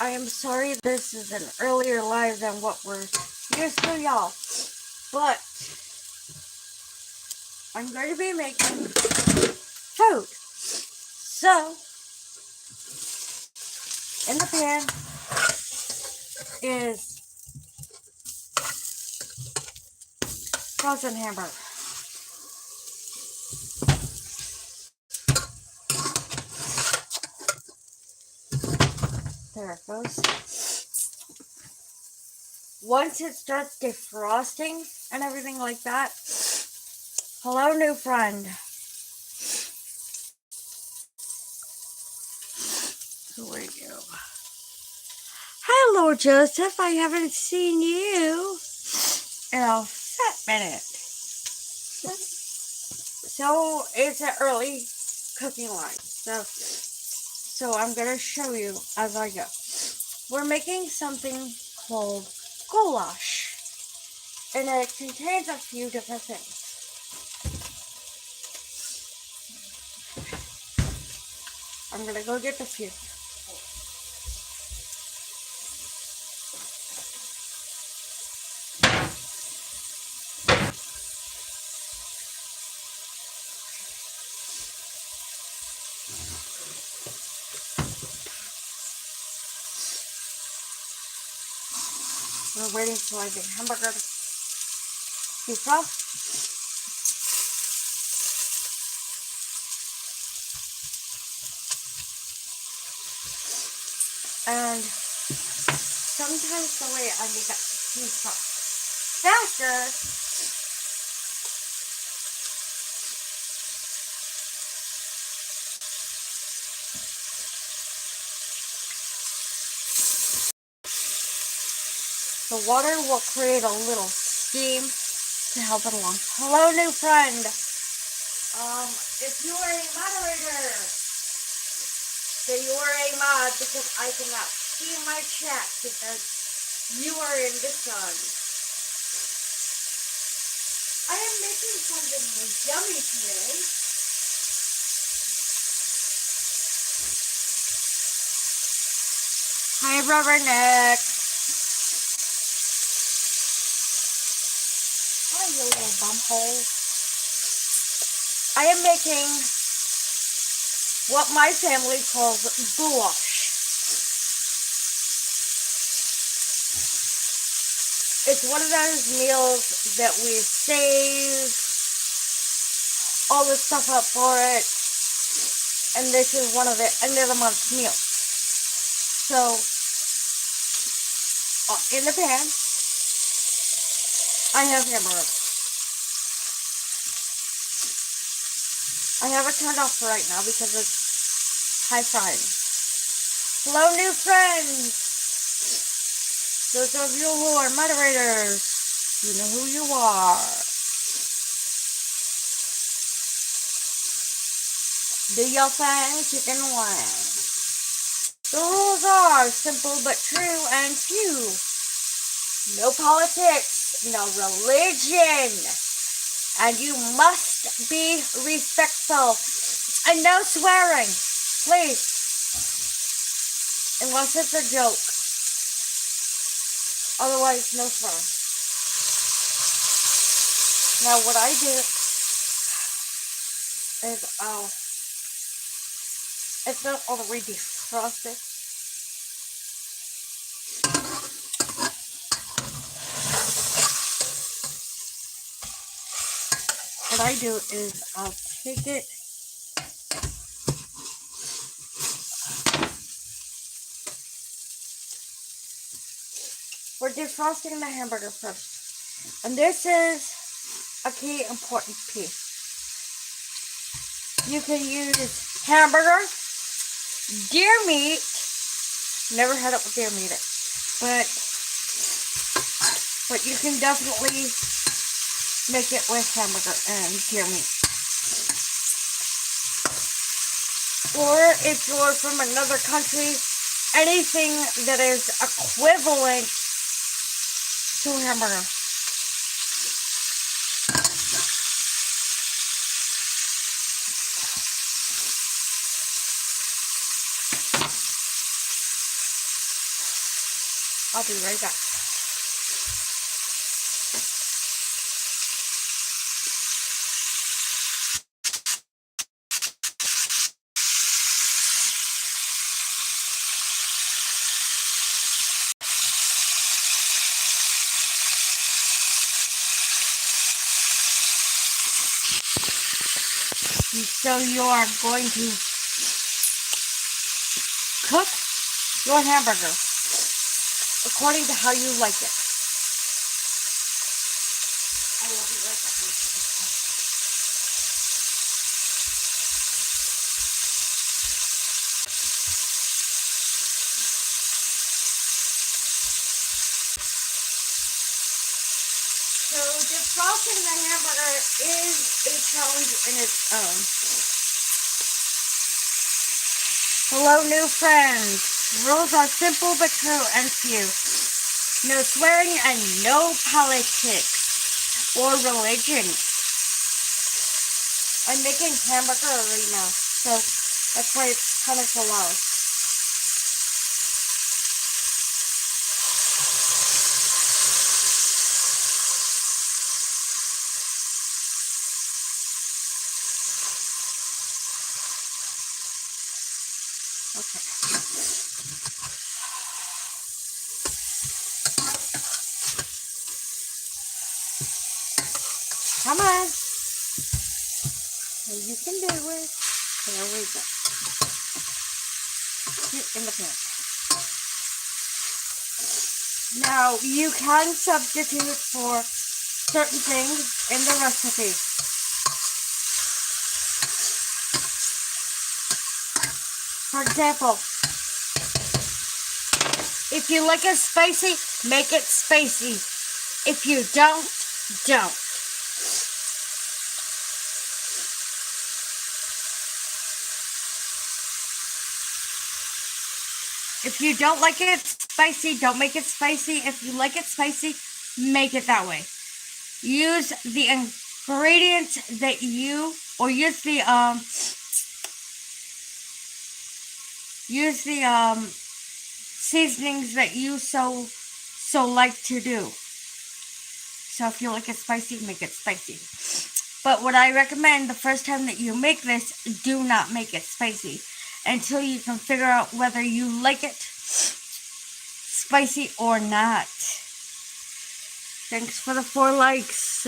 I am sorry this is an earlier live than what we're used to, y'all. But I'm going to be making food. So, in the pan is frozen hamburger. There it goes. Once it starts defrosting and everything like that, hello, new friend. Who are you? Hello, Joseph. I haven't seen you in a fat minute. So it's an early cooking line. So I'm gonna show you as I go. We're making something called goulash, and it contains a few different things. I'm gonna go get the few. We're waiting for the hamburger to defrost. And sometimes the way I make it defrost faster, the water will create a little steam to help it along. Hello, new friend. If you are a moderator, say you are a mod because I cannot see my chat because you are in the sun. I am making something yummy today. Hi, Brother Nick. Hi, you little bumhole. I am making what my family calls goulash. It's one of those meals that we save all the stuff up for it, and this is one of the end of the month meals. So, in the pan, I have hamburger. I have it turned off right now because it's high frying. Hello, new friends. Those of you who are moderators, you know who you are. Do your thing, chicken wing. The rules are simple but true and few. No politics, no religion. And you must be respectful. And no swearing, please. Unless it's a joke. Otherwise, no swearing. Now, what I do is it's not all the way defrosted. What I do is I'll take it we're defrosting the hamburger first. And this is a key important piece. You can use hamburger, deer meat, never had it with deer meat, but you can definitely make it with hamburger and deer meat. Or if you're from another country, anything that is equivalent to hamburger. I'll be right back. So you are going to cook your hamburger according to how you like it. I will be right back. So defrosting the hamburger is a challenge in its own. Hello, new friends. Rules are simple but true and few. No swearing and no politics or religion. I'm making hamburger right now, so that's why it's kind of so loud. Okay. Come on. You can do it. There we go. Get in the pan. Now, you can substitute for certain things in the recipe. For example, if you like it spicy, make it spicy. If you don't, don't. If you don't like it spicy, don't make it spicy. If you like it spicy, make it that way. Use the ingredients that you, or use the seasonings that you so like to do. So if you like it spicy, make it spicy. But what I recommend the first time that you make this, do not make it spicy until you can figure out whether you like it spicy or not. Thanks for the 4 likes.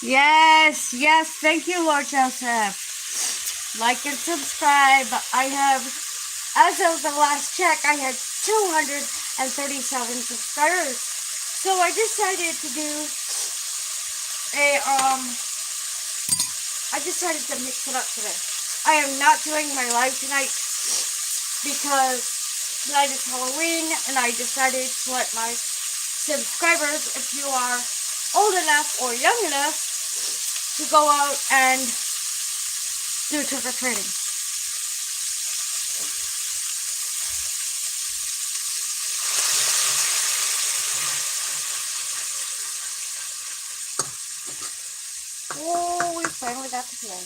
Yes, thank you, Lord Joseph. Like and subscribe. I have, as of the last check, I had 237 subscribers. So I decided to do I decided to mix it up today. I am not doing my live tonight because tonight is Halloween, and I decided to let my subscribers, if you are old enough or young enough, to go out and do trick-or-treating. Oh, we finally got the play.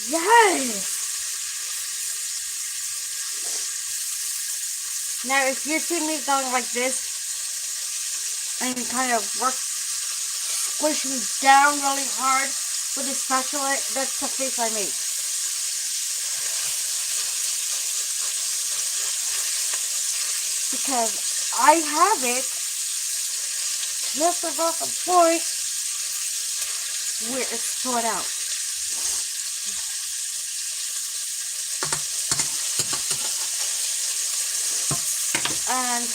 Yes! Now, if you see me going like this and kind of squishing down really hard with a spatula, that's the face I make. Because I have it just about the point where it's sorted out. And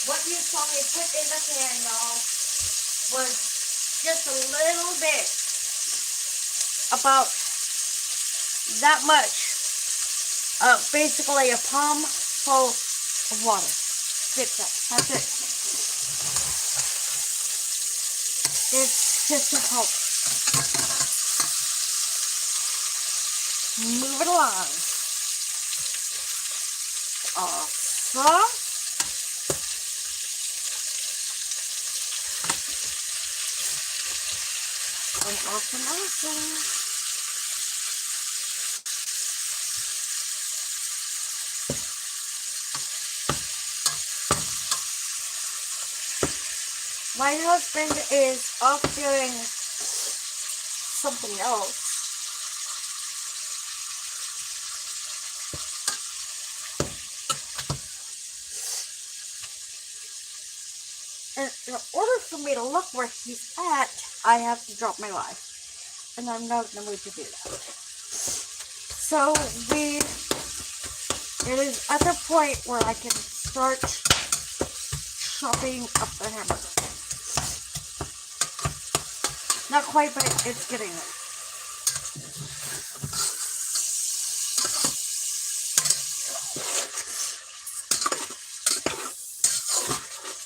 What you saw me put in the pan, y'all, was just a little bit, about that much, basically a palm full of water. That's it. It's just to help move it along. Awesome. And awesome. My husband is off doing something else. And in order for me to look where he's at, I have to drop my life. And I'm not in the mood to do that. So it is at the point where I can start chopping up the hamburger. Not quite, but it's getting there.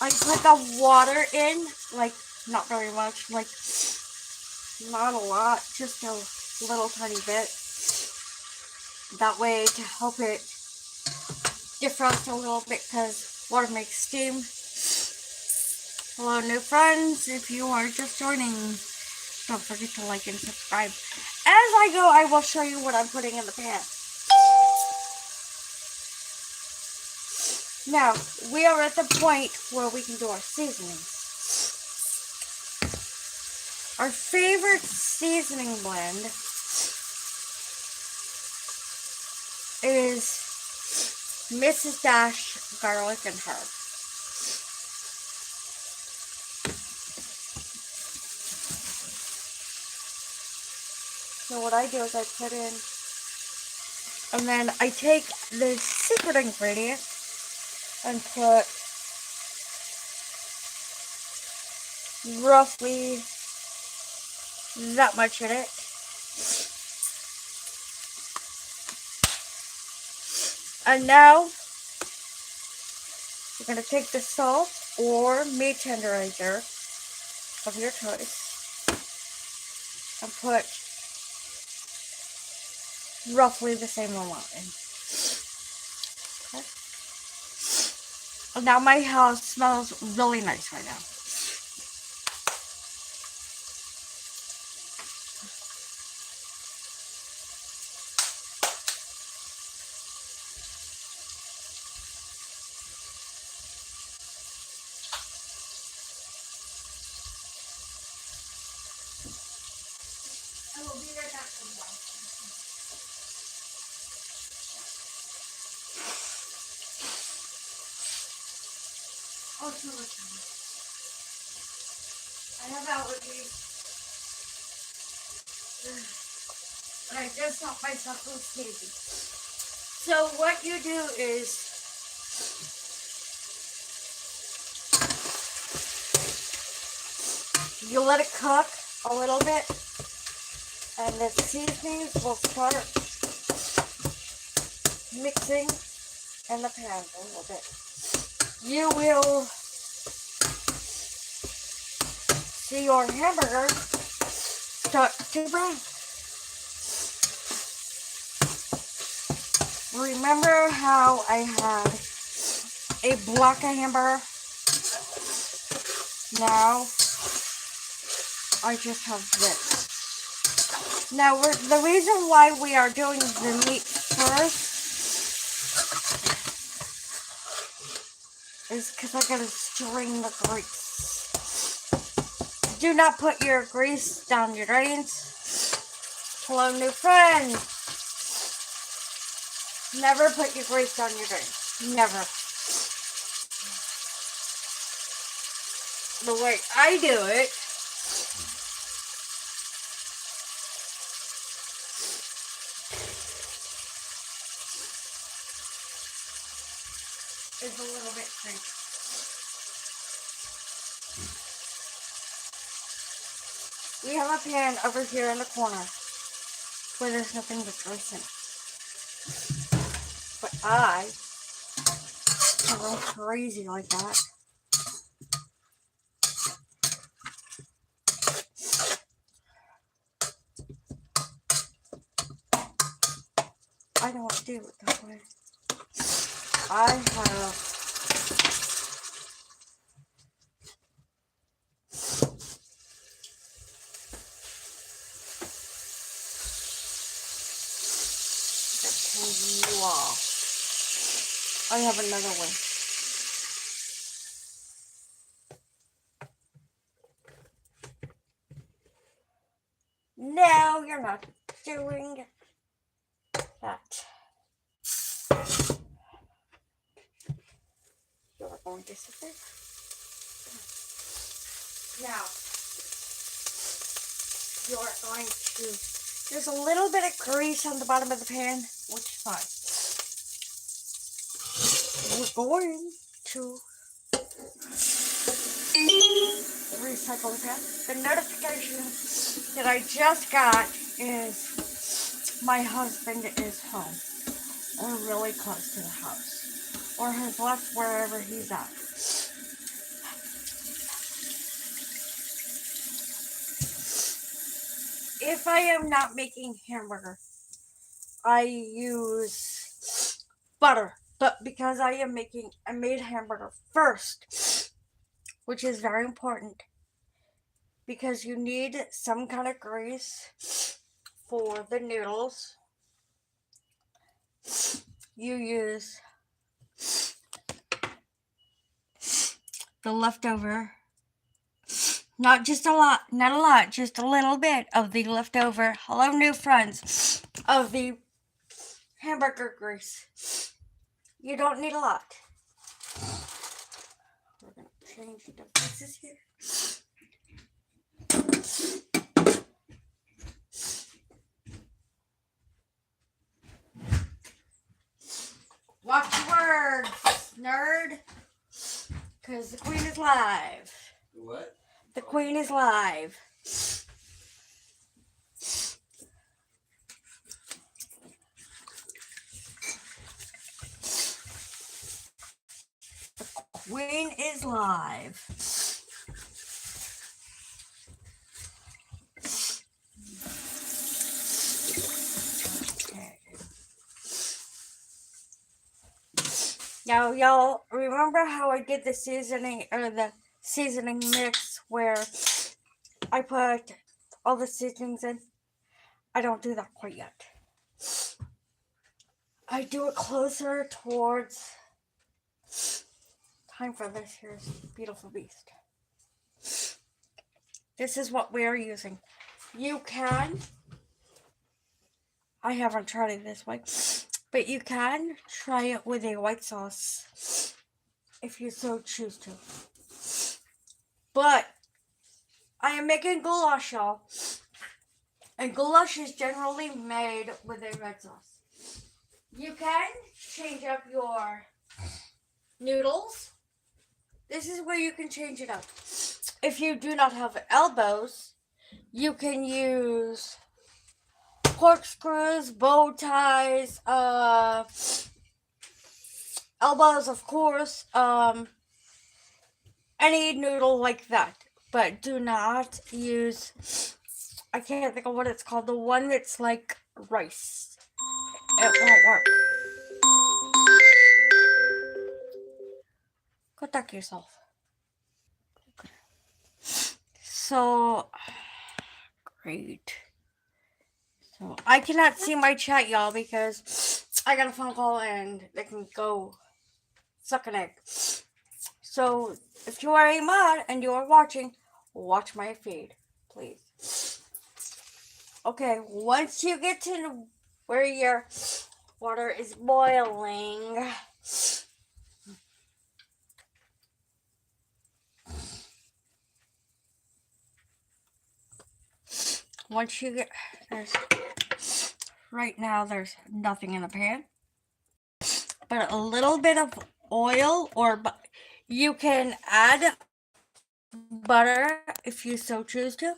I put the water in, like, not very much, like, not a lot, just a little tiny bit. That way to help it defrost a little bit, because water makes steam. Hello, new friends. If you are just joining, don't forget to like and subscribe. As I go, I will show you what I'm putting in the pan. Now, we are at the point where we can do our seasonings. Our favorite seasoning blend is Mrs. Dash garlic and herb. So what I do is I put in, and then I take the secret ingredient and put roughly that much in it. And now we're going to take the salt or meat tenderizer of your choice and put roughly the same amount in. Okay. And now my house smells really nice right now. I will be right back for a while. Oh, so much fun. I have allergies. But I just thought myself was sneezy. So what you do is you let it cook a little bit, and the seasonings will start mixing in the pan a little bit. You will see your hamburger start to brown. Remember how I had a block of hamburger? Now I just have this. Now the reason why we are doing the meat first is because I gotta strain the grease. Do not put your grease down your drains. Hello, new friend. Never put your grease down your drains. Never. The way I do it is a little bit crazy. We have a pan over here in the corner where there's nothing but grease in it. But I can go crazy like that. I don't do it that way. I have you off. I have another one. No, you're not doing that. You're going to sit there. Now, you're going to, there's a little bit of grease on the bottom of the pan, which is fine. We're going to recycle the pan. The notification that I just got is my husband is home, or really close to the house, or has left wherever he's at. If I am not making hamburger, I use butter, but because I made hamburger first, which is very important, because you need some kind of grease for the noodles. You use the leftover, not a lot, just a little bit of the leftover, hello new friends, of the hamburger grease. You don't need a lot. We're going to change the pieces here. Watch your words, nerd. Because the queen is live. What? The queen is live. The queen is live. Now, y'all remember how I did the seasoning mix where I put all the seasonings in? I don't do that quite yet. I do it closer towards time for this here's beautiful beast. This is what we are using. You can, I haven't tried it this way, but you can try it with a white sauce if you so choose to. But I am making goulash, y'all. And goulash is generally made with a red sauce. You can change up your noodles. This is where you can change it up. If you do not have elbows, you can use corkscrews, bow ties, elbows, of course, any noodle like that. But do not use, I can't think of what it's called, the one that's like rice. It won't work. Go duck yourself. So, great. So, I cannot see my chat, y'all, because I got a phone call and they can go suck an egg. So, if you are a mod and you are watching, watch my feed, please. Okay, once you get to where your water is boiling, once you get, right now there's nothing in the pan, but a little bit of oil, or you can add butter if you so choose to.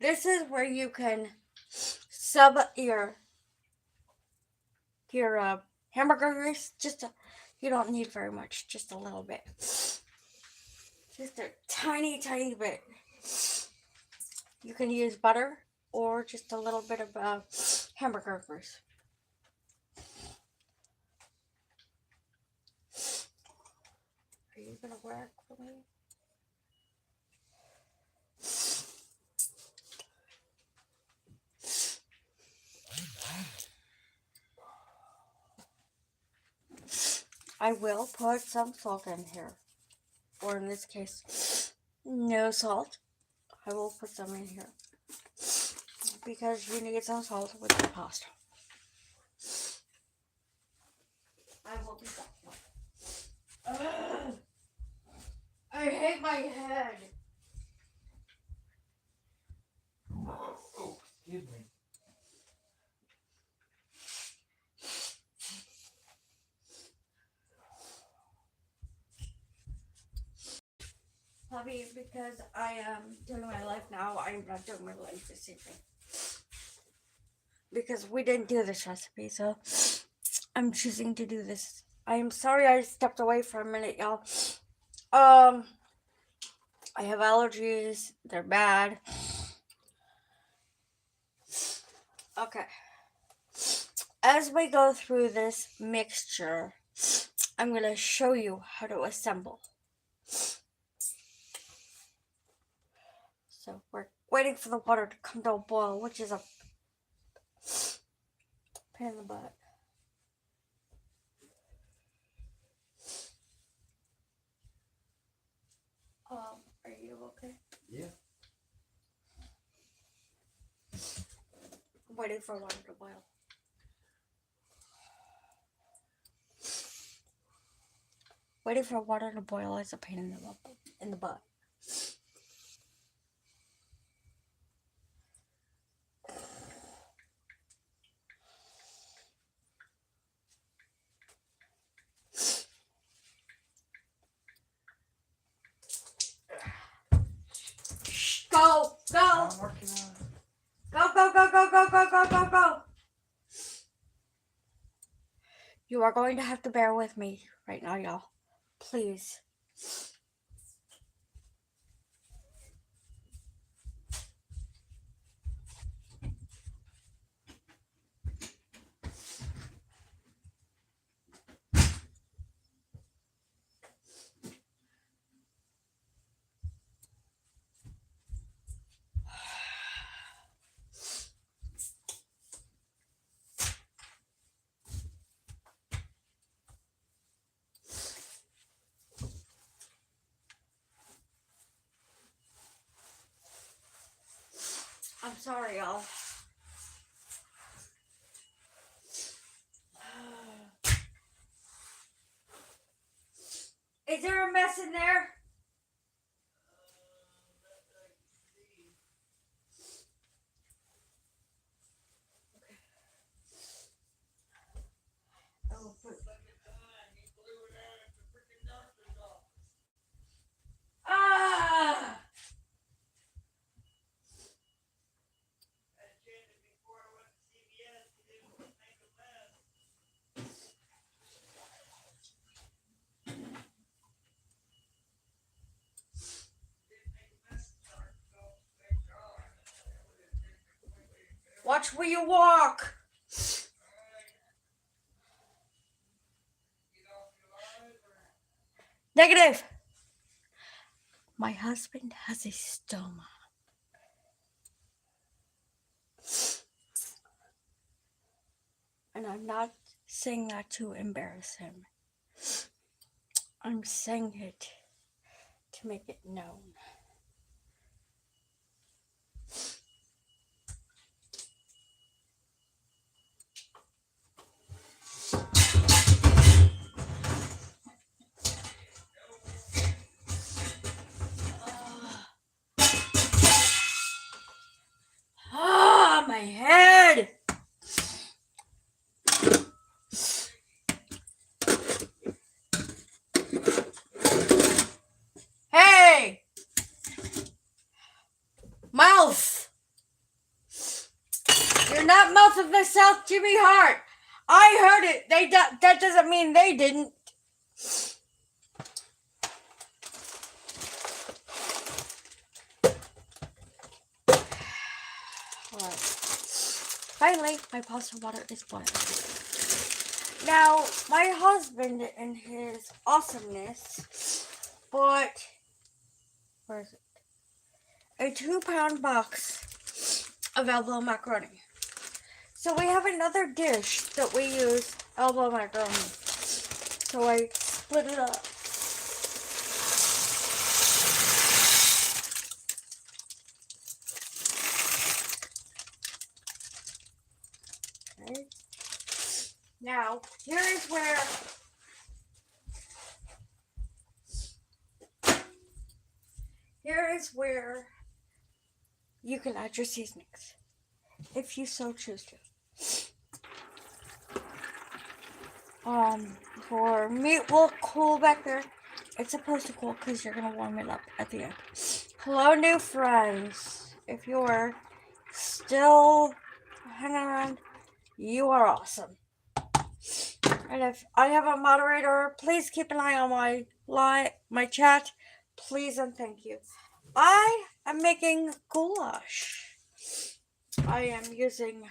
This is where you can sub your hamburger grease. You don't need very much, just a little bit. Just a tiny, tiny bit. You can use butter or just a little bit of hamburger grease. Are you gonna work for me? I will put some salt in here. Or in this case, no salt. I will put some in here. Because you need some salt with the pasta. I will be back. I hate my head. Oh, excuse me. Probably because I am doing my life now, I'm not doing my life this evening. Because we didn't do this recipe, so I'm choosing to do this. I am sorry I stepped away for a minute, y'all. I have allergies. They're bad. Okay. As we go through this mixture, I'm going to show you how to assemble. So we're waiting for the water to come to a boil, which is a pain in the butt. Are you okay? Yeah. Waiting for water to boil. Waiting for water to boil is a pain in the butt. Go! Go! I'm working on it. Go! You are going to have to bear with me right now, y'all. Please. I'm sorry, y'all. Is there a mess in there? Ah! Watch where you walk. Negative. My husband has a stoma. And I'm not saying that to embarrass him. I'm saying it to make it known. Ah, my head! Hey! Mouth! mouth of the South Jimmy Hart. I heard it. That doesn't mean they didn't. Alright. Finally, my pasta water is boiling. Now, my husband and his awesomeness bought, where is it? A 2-pound box of elbow macaroni. So we have another dish that we use elbow macaroni. So I split it up. Okay. Now, here is where you can add your seasonings, if you so choose to. For meat will cool back there. It's supposed to cool because you're gonna warm it up at the end. Hello, new friends. If you're still hanging around, you are awesome. And if I have a moderator, please keep an eye on my chat. Please and thank you. I am making goulash. I am using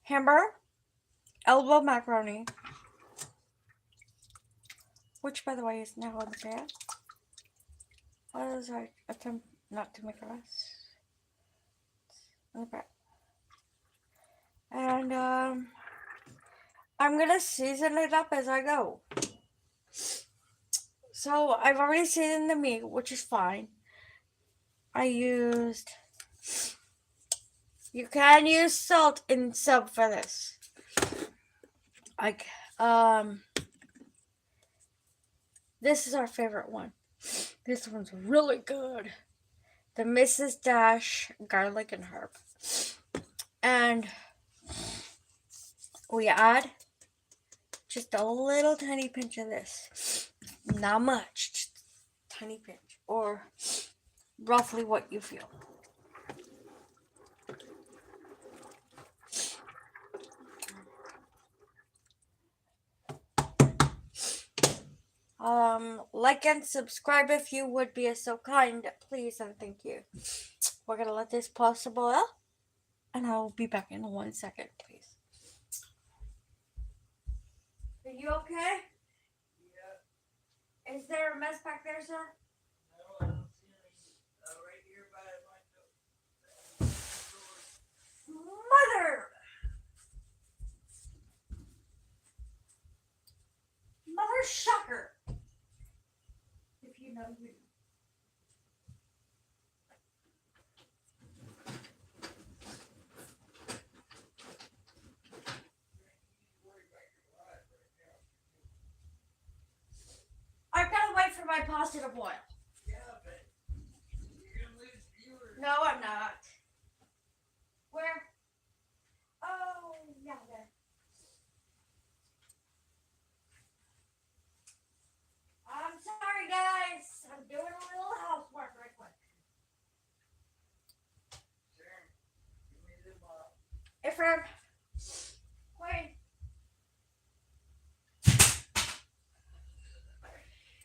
hamburger, elbow macaroni, which by the way is now in the pan. As I attempt not to make a mess in the pan. And I'm gonna season it up as I go. So I've already seasoned the meat, which is fine. You can use salt in sub for this. This is our favorite one. This one's really good. The Mrs. Dash garlic and herb. And we add just a little tiny pinch of this. Not much, just a tiny pinch. Or roughly what you feel. Like and subscribe if you would be so kind, please and thank you. We're gonna let this pasta boil, and I will be back in 1 second, please. Are you okay? Yeah. Is there a mess back there, sir? No, I don't see any. Right here by my door. Mother sucker! If you know you. I've got to wait for my pasta to boil. Yeah, but you're gonna lose viewers. No, I'm not. Where? Oh, yeah, there. I'm sorry, guys. I'm doing a little housework right quick. Sure. Give me the ball. Ephraim, wait.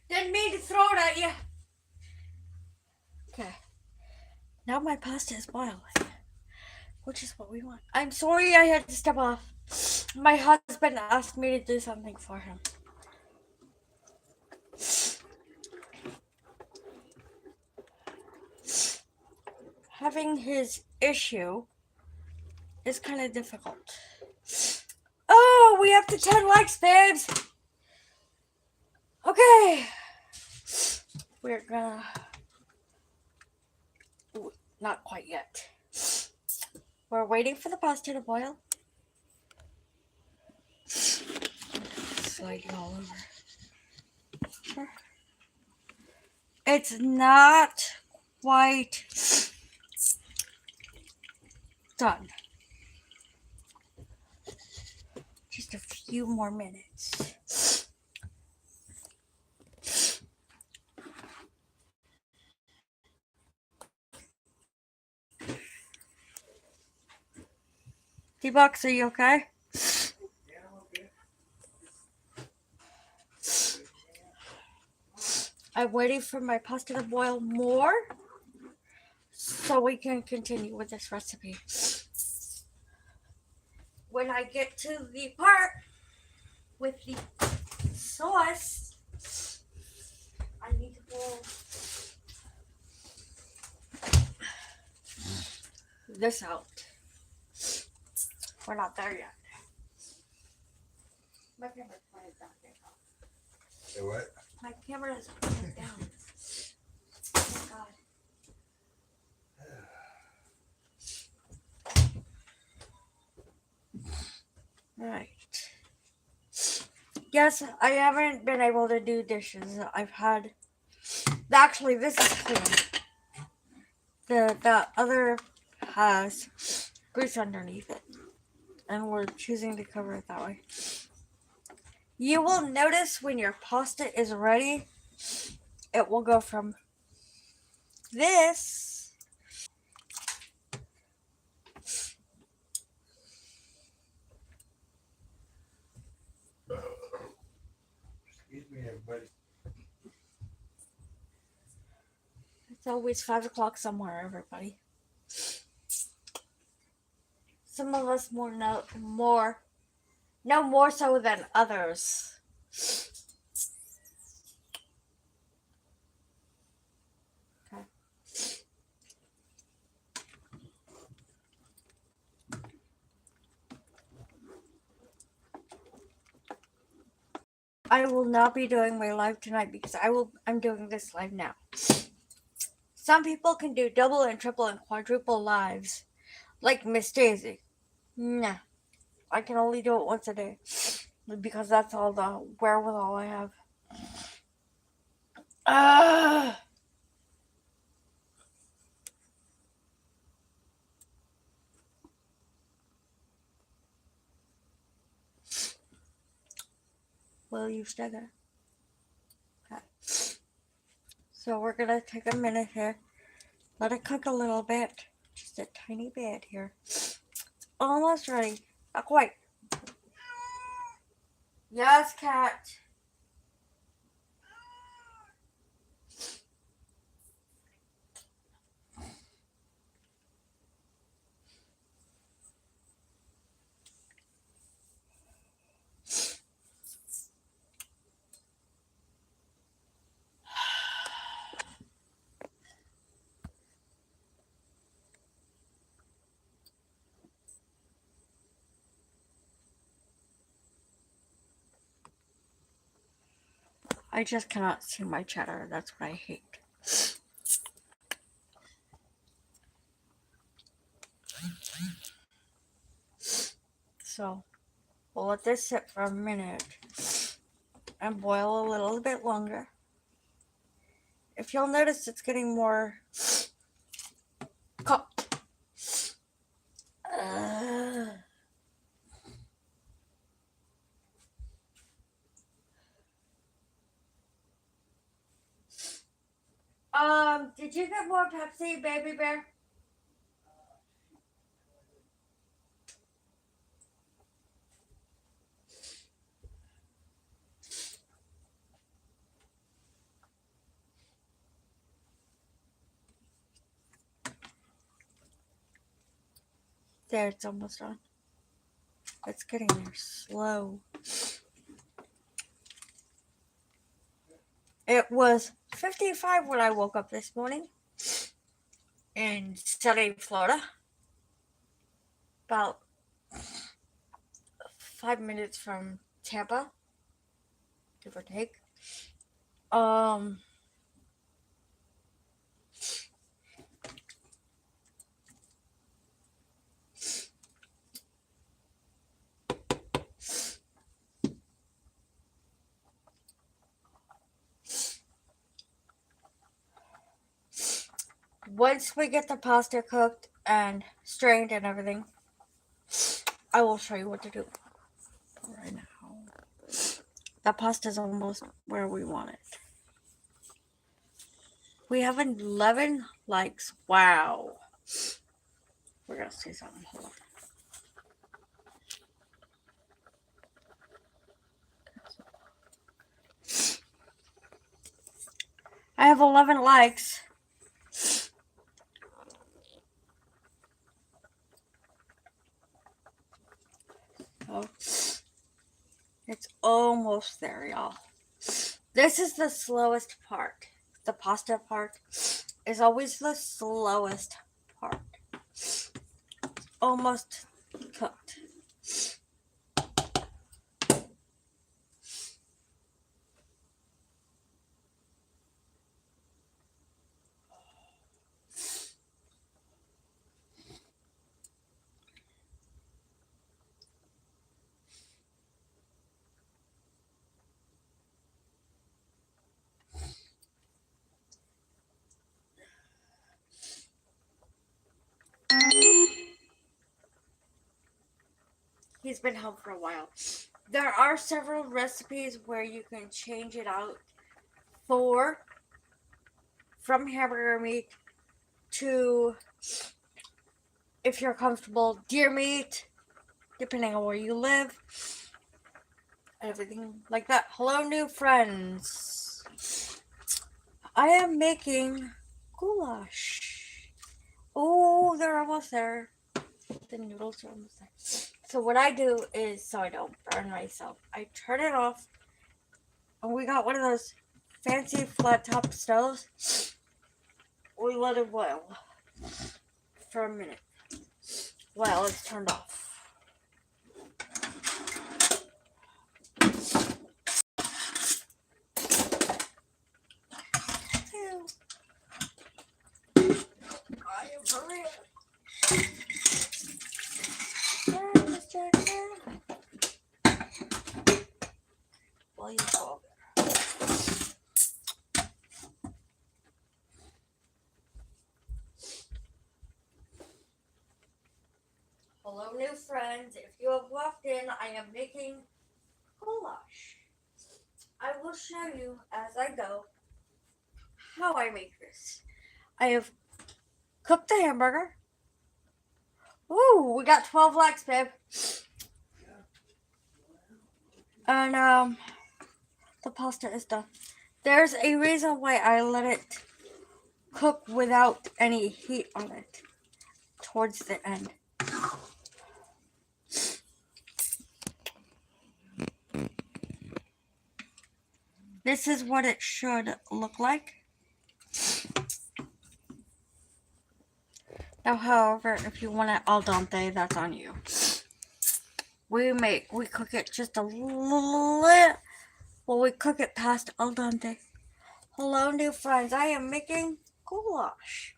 Didn't mean to throw it at you. Okay. Now my pasta is boiling, which is what we want. I'm sorry I had to step off. My husband asked me to do something for him. Having his issue is kind of difficult. Oh, we have to 10 likes, babes. Okay. We're gonna... Not quite yet. We're waiting for the pasta to boil. Sliding all over. It's not quite done. Just a few more minutes. D-Box, are you okay? Yeah, I'm okay. I'm waiting for my pasta to boil more so we can continue with this recipe. When I get to the part with the sauce, I need to pull this out. We're not there yet. My camera's pointed down. Say what? My camera is pointed down. Oh God. Right. Yes, I haven't been able to do dishes. I've had. Actually, this is clean. The other has grease underneath it, and we're choosing to cover it that way. You will notice when your pasta is ready, it will go from this. Excuse me, everybody. It's always 5 o'clock somewhere, everybody. Some of us no more so than others. Okay. I will not be doing my live tonight because I'm doing this live now. Some people can do double and triple and quadruple lives, like Miss Daisy. Nah, I can only do it once a day because that's all the wherewithal I have. Will you stagger? Okay. So we're gonna take a minute here, let it cook a little bit, just a tiny bit here. Almost ready. Not quite. Yes, cat. I just cannot see my cheddar. That's what I hate. So we'll let this sit for a minute and boil a little bit longer. If you'll notice, it's getting more cooked. Did you get more Pepsi, baby bear? There, it's almost done. It's getting there slow. It was 55 when I woke up this morning in sunny Florida. About 5 minutes from Tampa, give or take. Um, Once we get the pasta cooked and strained and everything, I will show you what to do right now. The pasta's almost where we want it. We have 11 likes. Wow. We're gonna see something. Hold on. I have 11 likes. Oh, it's almost there, y'all. This is the slowest part. The pasta part is always the slowest part. Almost cooked. He's been home for a while. There are several recipes where you can change it out from hamburger meat to, if you're comfortable, deer meat, depending on where you live. Everything like that. Hello, new friends. I am making goulash. Oh, they're almost there. The noodles are almost there. So what I do is, so I don't burn myself, I turn it off. And we got one of those fancy flat top stoves. We let it boil for a minute while it's turned off. I am for real. Well, you go there. Hello, new friends. If you have walked in, I am making goulash. I will show you as I go how I make this. I have cooked the hamburger. Ooh, we got 12 likes, babe. And the pasta is done. There's a reason why I let it cook without any heat on it towards the end. This is what it should look like. Now, however, if you want it al dente, that's on you. We cook it just a little, well, we cook it past al dente. Hello, new friends. I am making goulash.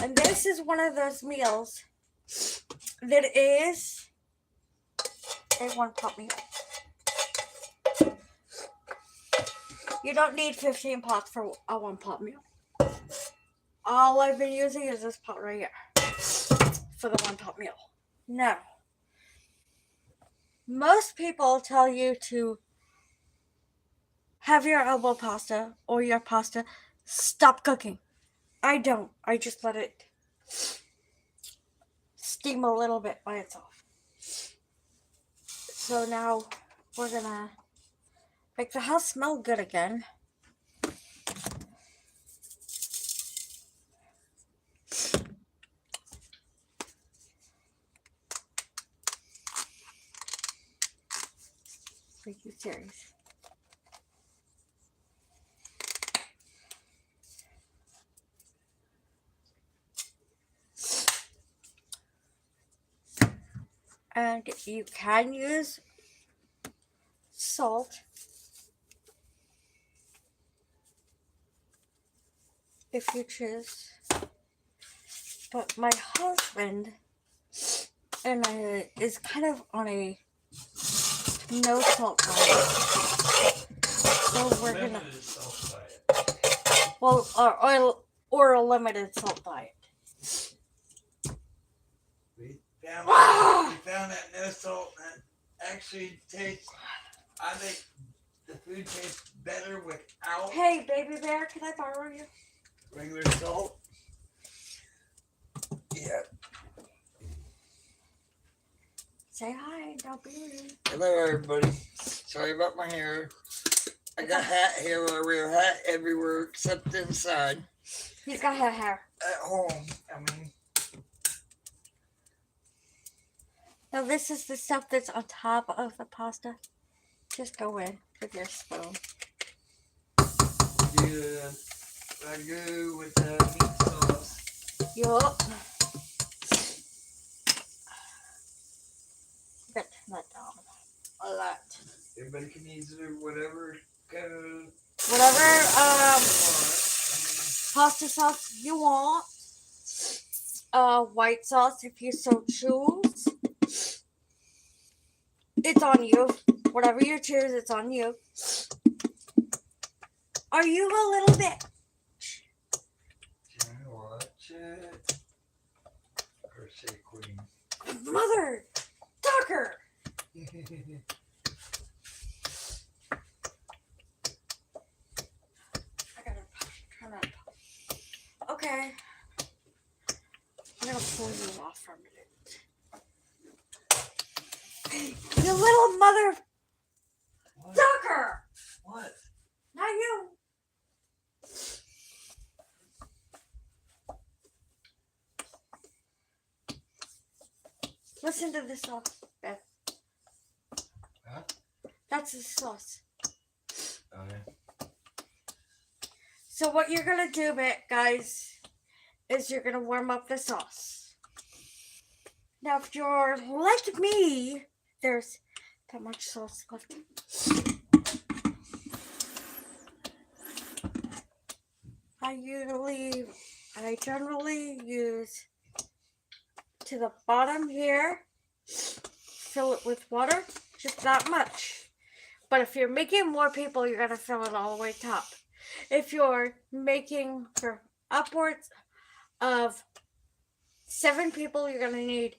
And this is one of those meals that is a one-pot meal. You don't need 15 pots for a one-pot meal. All I've been using is this pot right here for the one-pot meal. Now, most people tell you to have your elbow pasta or your pasta stop cooking. I don't. I just let it steam a little bit by itself. So now we're gonna make the house smell good again. Are you serious? And you can use salt if you choose. But my husband and I is kind of on a no salt diet. So we're gonna, well, our or a limited salt diet. We found that no salt that actually tastes. I think the food tastes better without. Hey, baby bear, can I borrow you? Regular salt. Yeah. Say hi. Don't be rude. Hello, everybody. Sorry about my hair. I got hat hair. I wear a hat everywhere except inside. He's got hair. At home, I mean. Now this is the stuff that's on top of the pasta. Just go in with your spoon. Yeah, ragu with the meat sauce. Yup. Turn that down a lot. Everybody can use it whatever kind of Whatever pasta sauce you want. White sauce if you so choose. It's on you. Whatever you choose, it's on you. Are you a little bit? Can I watch it? Or say queen. Mother! Tucker! I gotta turn that. Okay. I'm gonna pull you off for a minute. You little mother. What? Tucker! What? Not you. Listen to this sauce, Beth. Huh? That's the sauce. Okay. So what you're gonna do, guys, is you're gonna warm up the sauce. Now, if you're like me, there's that much sauce left. I generally use to the bottom here, fill it with water, just that much. But if you're making more people, you're gonna fill it all the way top. If you're making for upwards of 7 people, you're gonna need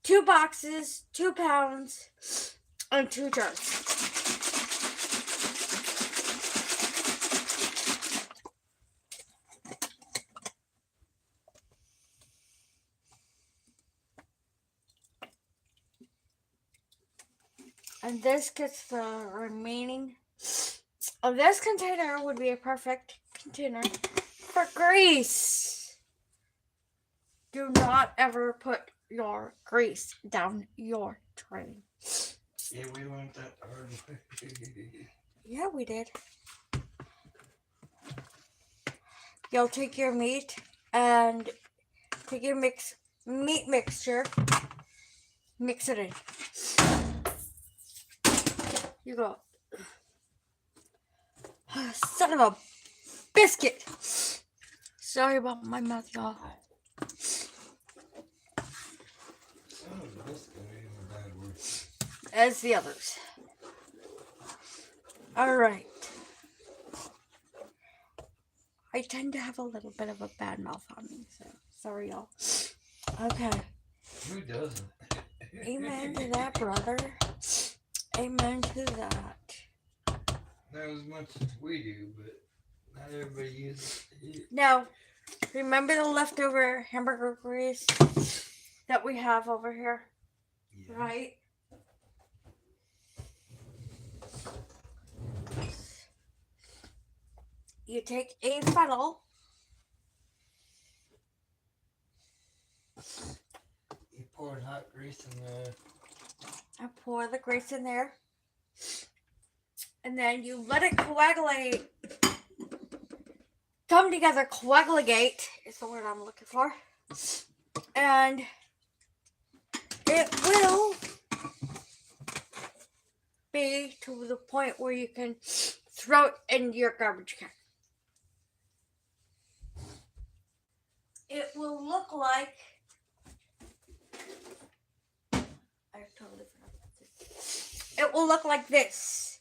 2 boxes, 2 pounds, and 2 jars. And this gets the remaining of this container would be a perfect container for grease. Do not ever put your grease down your drain. Yeah, we learned that hard way. Yeah, we did. You'll take your meat and take your meat mixture, mix it in. You go. Son of a biscuit. Sorry about my mouth, y'all. As the others. Alright. I tend to have a little bit of a bad mouth on me, so sorry, y'all. Okay. Who doesn't? Amen to that, brother. Amen to that. Not as much as we do, but not everybody uses it. Now, remember the leftover hamburger grease that we have over here? Yeah. Right? You take a funnel. You pour hot grease in there. I pour the grease in there. And then you let it coagulate. Come together, coagulate is the word I'm looking for. And it will be to the point where you can throw it in your garbage can. It will look like it will look like this.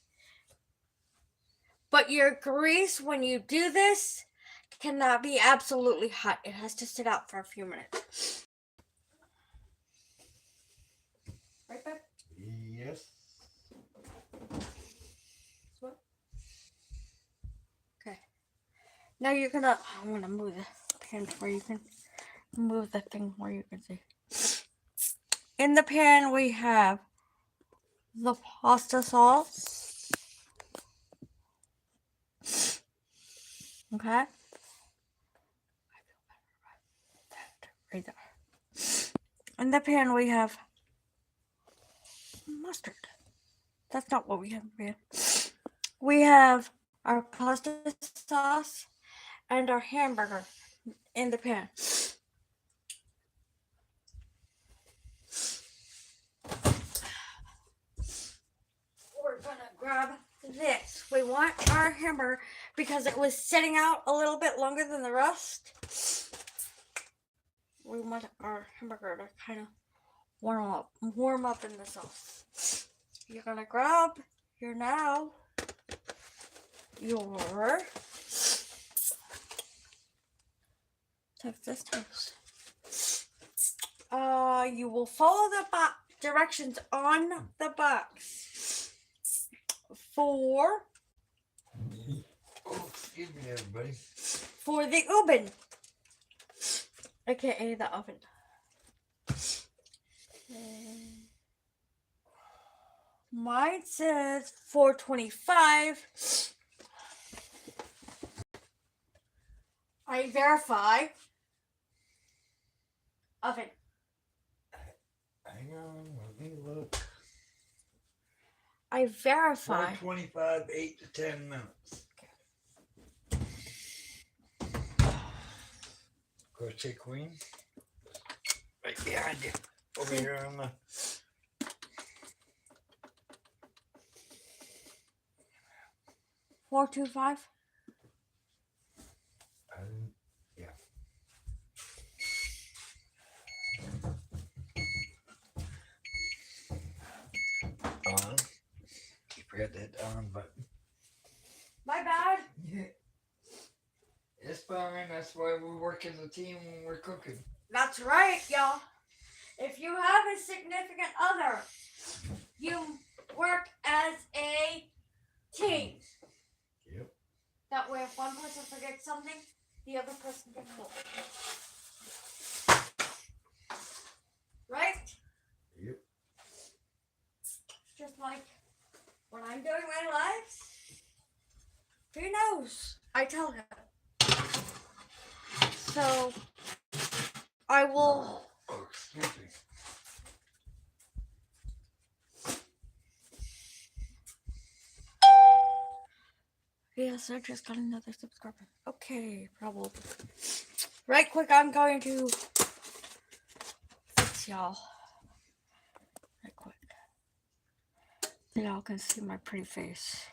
But your grease, when you do this, cannot be absolutely hot. It has to sit out for a few minutes. Right, babe? Yes. What? Okay. Now you're gonna. I'm gonna move the pan where you can move the thing where you can see. In the pan we have the pasta sauce. Okay. Right there. In the pan we have mustard. That's not what we have in the pan. We have our pasta sauce and our hamburger in the pan. We're gonna grab this. We want our hamburger because it was sitting out a little bit longer than the rest. We want our hamburger to kind of warm up in the sauce. You're gonna grab your Texas toast. You will follow the directions on the box for Excuse me, everybody. for the oven, aka the oven. Mine says 425. I verify oven. Hang on, let me look. I verify. 425, 8 to 10 minutes. Crochet Queen. Right behind you. Over here on the. 425. Yeah. On. You forgot that on button. My bad. Yeah. It's fine. That's why we work as a team when we're cooking. That's right, y'all. If you have a significant other, you work as a team. Yep. That way, if one person forgets something, the other person can help. Right? Yep. Just like when I'm doing my lives, he knows. I tell him. So, I will. Oh, excuse me. Yes, I just got another subscriber. Okay, probably. Right quick, I'm going to fix y'all. Right quick. So y'all can see my pretty face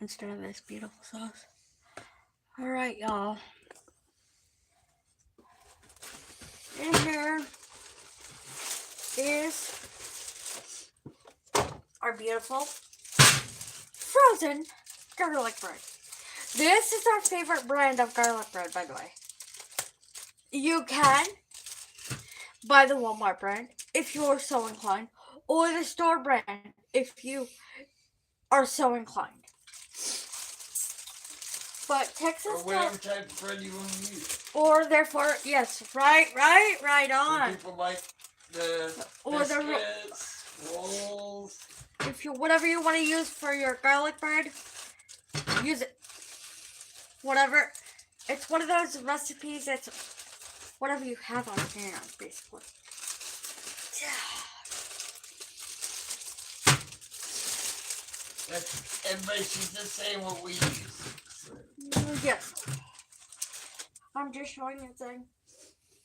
instead of this beautiful sauce. Alright, y'all. In here is our beautiful frozen garlic bread. This is our favorite brand of garlic bread, by the way. You can buy the Walmart brand if you are so inclined, or the store brand if you are so inclined. But Texas or whatever type of bread you want to use. Or therefore, yes, right on. Some people like the biscuits, rolls. If you whatever you want to use for your garlic bread, use it. Whatever. It's one of those recipes that's whatever you have on hand, basically. Everybody's just saying what we use. Yes. I'm just showing you thing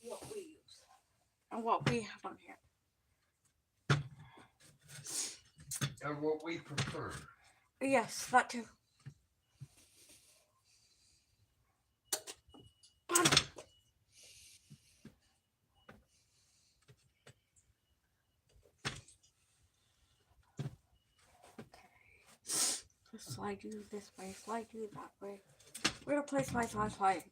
what we use and what we have on hand. Or what we prefer. Yes, that too. Slide you this way, slide you that way. We're gonna place my flashlight.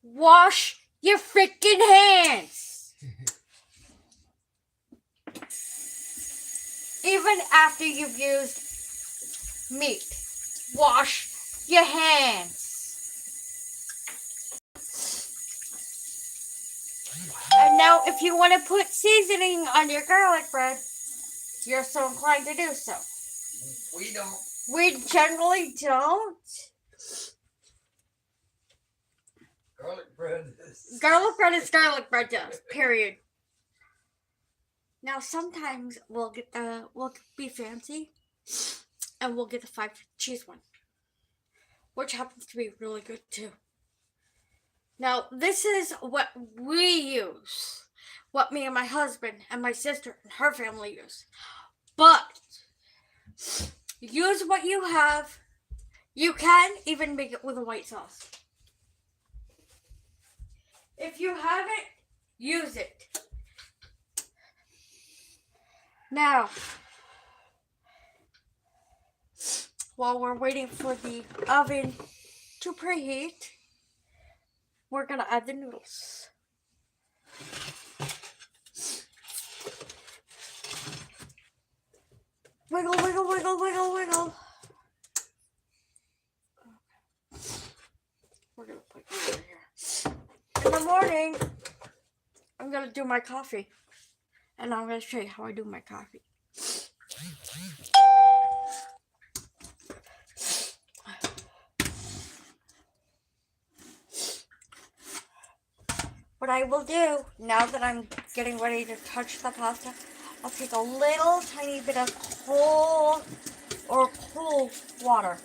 Wash your freaking hands! Even after you've used meat, wash your hands. And now, if you want to put seasoning on your garlic bread, you're so inclined to do so. We don't. We generally don't. Garlic bread is... Garlic bread is garlic bread to us, period. Now, sometimes we'll be fancy, and we'll get the 5 cheese one, which happens to be really good too. Now, this is what we use, what me and my husband and my sister and her family use. But use what you have. You can even make it with a white sauce. If you have it, use it. Now, while we're waiting for the oven to preheat, we're gonna add the noodles. Wiggle, wiggle, wiggle, wiggle, wiggle. We're gonna put you over here. In the morning, I'm gonna do my coffee. And I'm gonna show you how I do my coffee. What I will do, now that I'm getting ready to touch the pasta, I'll take a little tiny bit of cold or cool water.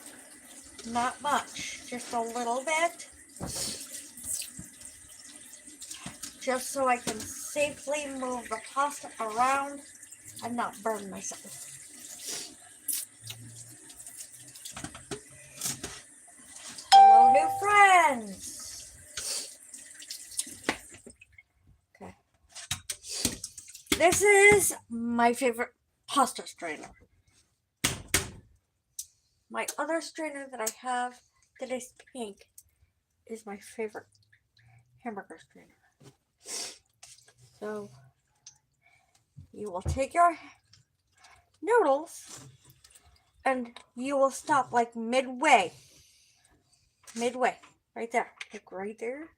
Not much, just a little bit. Just so I can safely move the pasta around and not burn myself. Hello, new friends. Okay. This is my favorite pasta strainer. My other strainer that I have that is pink is my favorite hamburger strainer. So you will take your noodles and you will stop like midway, right there, like right there.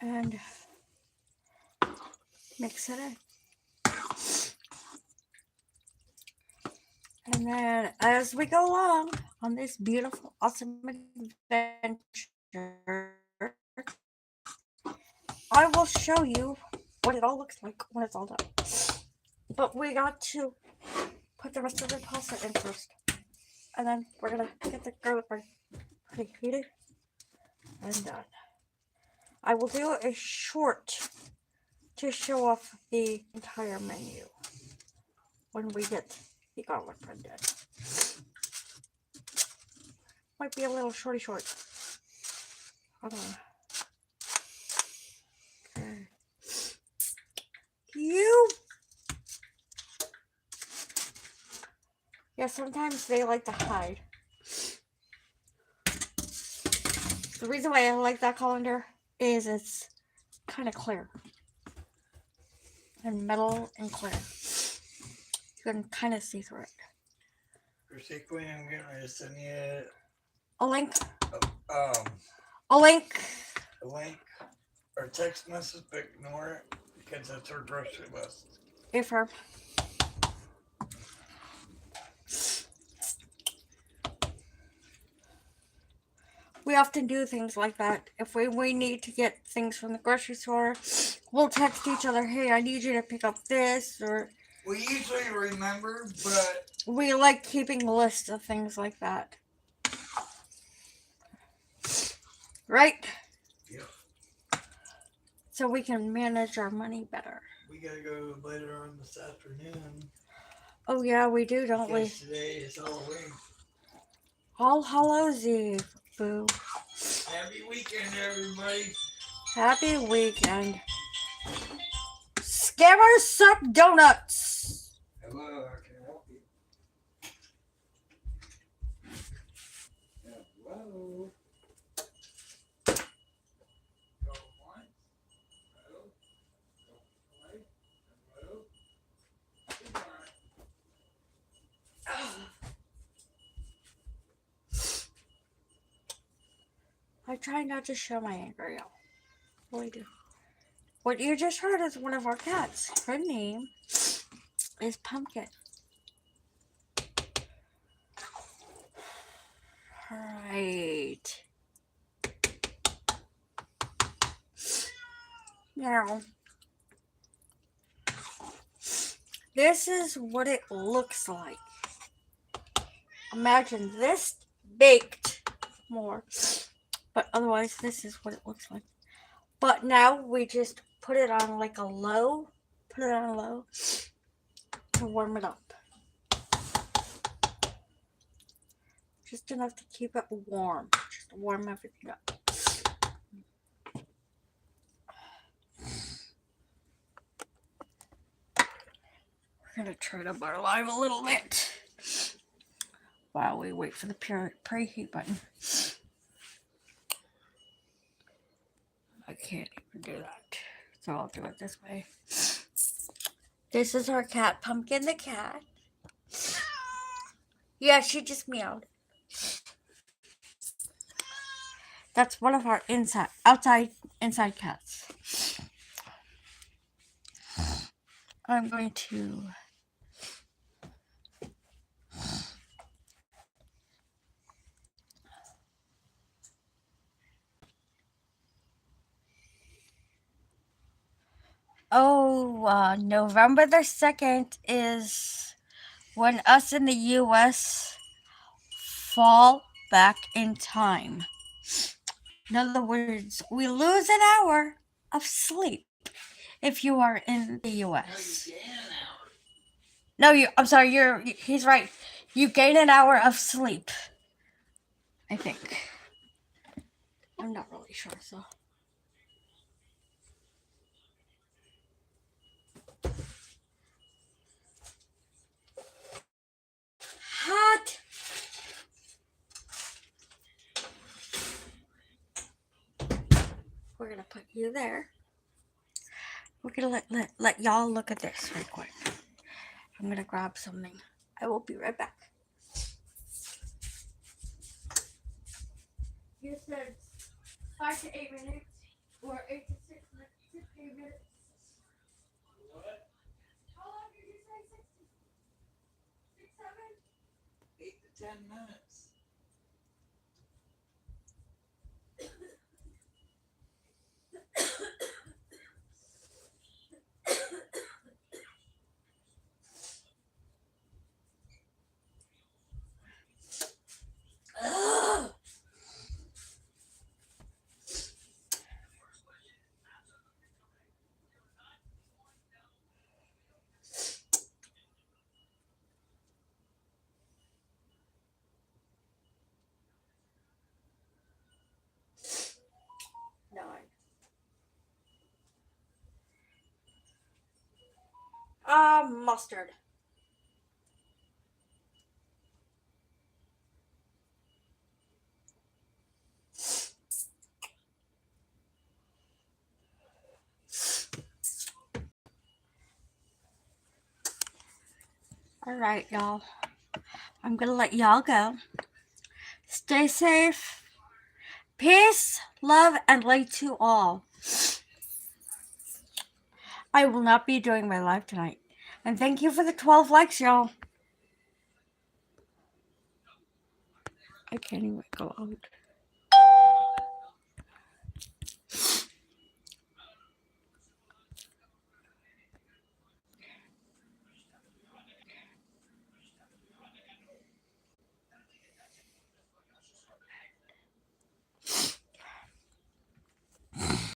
And mix it in. And then as we go along on this beautiful, awesome adventure, I will show you what it all looks like when it's all done. But we got to put the rest of the pasta in first. And then we're going to get the garlic bread preheated and done. I will do a short to show off the entire menu when we get the garlic bread done. Might be a little short. Hold on. Okay. Yeah, sometimes they like to hide. The reason why I like that colander is it's kind of clear. And metal and clear. You can kind of see through it. Queen, I'm getting ready to send you A link. A link or text message, but ignore it because that's our grocery list. Affirm. We often do things like that. If we need to get things from the grocery store, we'll text each other, hey, I need you to pick up this, or... We usually remember, but... We like keeping a list of things like that. Right? Yep. So we can manage our money better. We gotta go later on this afternoon. Oh yeah, we do, don't we? Today is Halloween. All Hallows Eve, boo. Happy weekend, everybody. Happy weekend. Scammers suck donuts. Hello, I can help you. Hello. Go once. Hello. Go twice. Hello. Goodbye. I try not to show my anger, y'all. Really do. What you just heard is one of our cats. Her name is Pumpkin. Right. Now, this is what it looks like. Imagine this baked more. But otherwise, this is what it looks like. But now we just put it on like a low. Put it on a low to warm it up. Just enough to keep it warm. Just to warm everything up. We're going to turn up our live a little bit while we wait for the preheat button. I can't even do that, so I'll do it this way. This is our cat, Pumpkin the cat. Yeah, she just meowed. That's one of our inside cats. I'm going to November the 2nd is when us in the U.S. fall back in time. In other words, we lose an hour of sleep if you are in the U.S. I'm sorry, he's right. You gain an hour of sleep, I think. I'm not really sure, so. Hot. We're gonna put you there. We're gonna let y'all look at this real quick. I'm gonna grab something. I will be right back. You said 5 to 8 minutes, or 8 to 6 minutes. What? How long did you say? 6 to 7? 8 to 10 minutes. Mustard. All right, y'all. I'm gonna let y'all go. Stay safe. Peace, love, and light to all. I will not be doing my live tonight. And thank you for the 12 likes, y'all. I can't even go out.